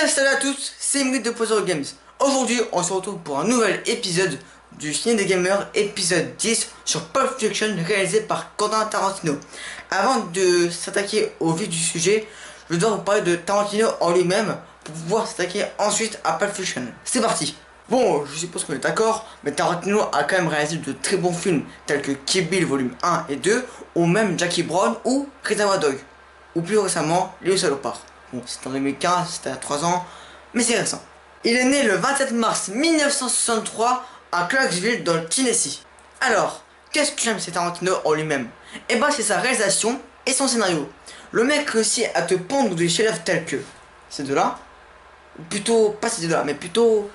Bien salut à tous, c'est Emily de Puzzle Games. Aujourd'hui on se retrouve pour un nouvel épisode du Ciné des Gamers, épisode 10 sur Pulp Fiction réalisé par Quentin Tarantino. Avant de s'attaquer au vif du sujet, je dois vous parler de Tarantino en lui-même pour pouvoir s'attaquer ensuite à Pulp Fiction. C'est parti. Bon, je suppose qu'on est d'accord, mais Tarantino a quand même réalisé de très bons films tels que Kill Bill volume 1 et 2, ou même Jackie Brown ou Reservoir Dogs, ou plus récemment Les Salopards. Bon, c'est en 2015, c'était à 3 ans, mais c'est récent. Il est né le 27 mars 1963 à Clarksville dans le Tennessee. Alors, qu'est-ce que j'aime c'est Tarantino en lui-même? Eh ben c'est sa réalisation et son scénario. Le mec réussit à te pondre des chefs-d'œuvre tels que ces deux-là, ou plutôt, pas ces deux-là, mais plutôt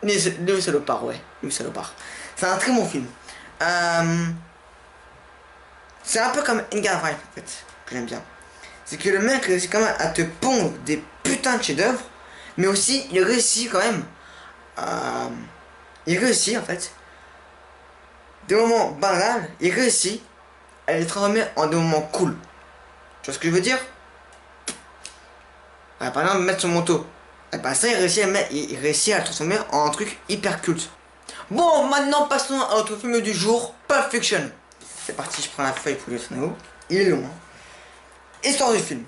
Les Salopards, ouais, Les Salopards. C'est un très bon film. C'est un peu comme Edgar Wright en fait, que j'aime bien. C'est que le mec réussit quand même à te pondre des putains de chefs-d'œuvre, mais aussi il réussit quand même il réussit en fait des moments banals, il réussit à les transformer en des moments cool. Tu vois ce que je veux dire? Par exemple, mettre son manteau. Et ben ça il réussit à le transformer en un truc hyper culte. Bon, maintenant passons à notre film du jour, Pulp Fiction. C'est parti, je prends la feuille pour le scénario. Il est long. Histoire du film.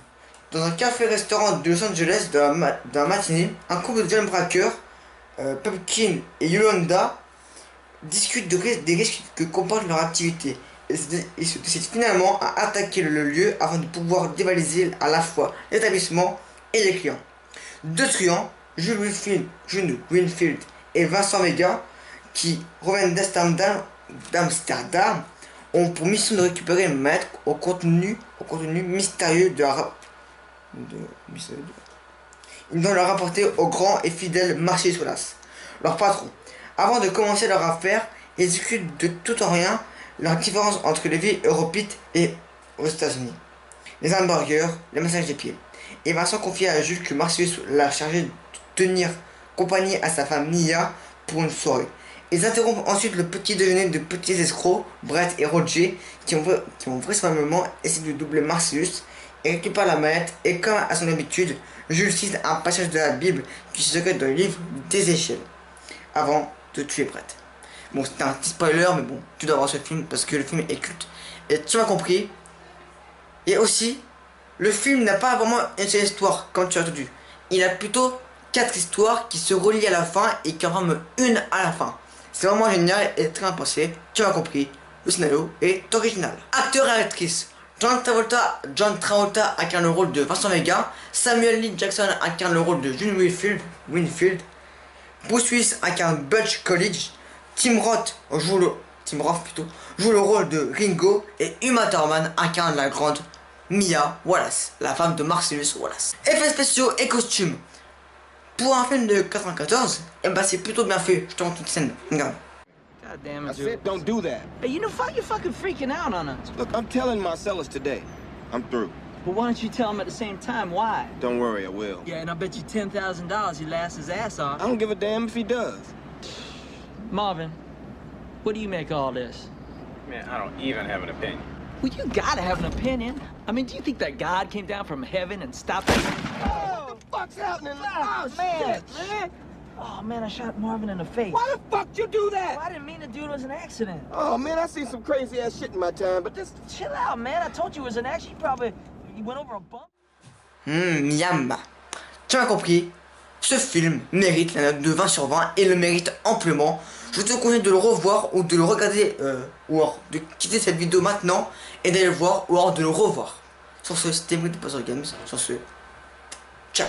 Dans un café-restaurant de Los Angeles dans la matinée, un couple de jeunes braqueurs, Pumpkin et Yolanda, discutent des risques que comporte leur activité et se décident finalement à attaquer le lieu afin de pouvoir dévaliser à la fois l'établissement et les clients. Deux truands, Jules Winfield et Vincent Vega, qui reviennent d'Amsterdam, ont pour mission de récupérer le maître au contenu mystérieux ils doivent le rapporter au grand et fidèle Marcellus Wallace, leur patron. Avant de commencer leur affaire, ils discutent de tout en rien leur différence entre les villes européennes et aux États-Unis. Les hamburgers, les massages des pieds. Et Vincent confie à Jules que Marcellus l'a chargé de tenir compagnie à sa femme Nia pour une soirée. Ils interrompent ensuite le petit déjeuner de petits escrocs, Brett et Roger, qui ont vraisemblablement essayé de doubler Marcellus et récupèrent la mallette. Et comme à son habitude, Jules cite un passage de la Bible qui se secrète dans le livre des échelles, avant de tuer Brett. Bon, c'était un petit spoiler, mais bon, tu dois voir ce film parce que le film est culte. Et tu m'as compris. Et aussi, le film n'a pas vraiment une seule histoire, comme tu as entendu. Il a plutôt 4 histoires qui se relient à la fin et qui en forment une à la fin. C'est vraiment génial et très bien pensé, tu m'as compris, le scénario est original. Acteurs et actrices. John Travolta incarne le rôle de Vincent Vega, Samuel L. Jackson incarne le rôle de Jules Winfield, Bruce Willis incarne Butch Coolidge, Tim Roth joue le rôle de Ringo et Uma Thurman incarne la grande Mia Wallace, la femme de Marcellus Wallace. Effets spéciaux et costumes. Pour un film de 94, eh ben c'est plutôt bien fait. Je te montre une scène. Regarde. God damn I it, said don't do that. Hey, you know, you're fucking freaking out on us. Look, I'm telling Marcellus today. I'm through. Well, why don't you tell him at the same time why? Don't worry, I will. Yeah, and I bet you $10,000 he'll ask his ass off. I don't give a damn if he does. Marvin, what do you make of all this? Man, I don't even have an opinion. Well, you gotta have an opinion. I mean, do you think that God came down from heaven and stopped us? Oh, what the fuck's happening? Oh, man, shit. man. Oh, man, I shot Marvin in the face. Why the fuck you do that? Well, I didn't mean to do it. It was an accident. Oh, man, I seen some crazy ass shit in my time, but this... Chill out, man. I told you it was an accident. You went over a bump. Miam. Tu m'as compris. Ce film mérite la note de 20 sur 20 et le mérite amplement. Je te conseille de le revoir ou de le regarder ou alors de quitter cette vidéo maintenant et d'aller le voir ou alors de le revoir. Sur ce, c'était Emily de Puzzle Games. Sur ce, ciao.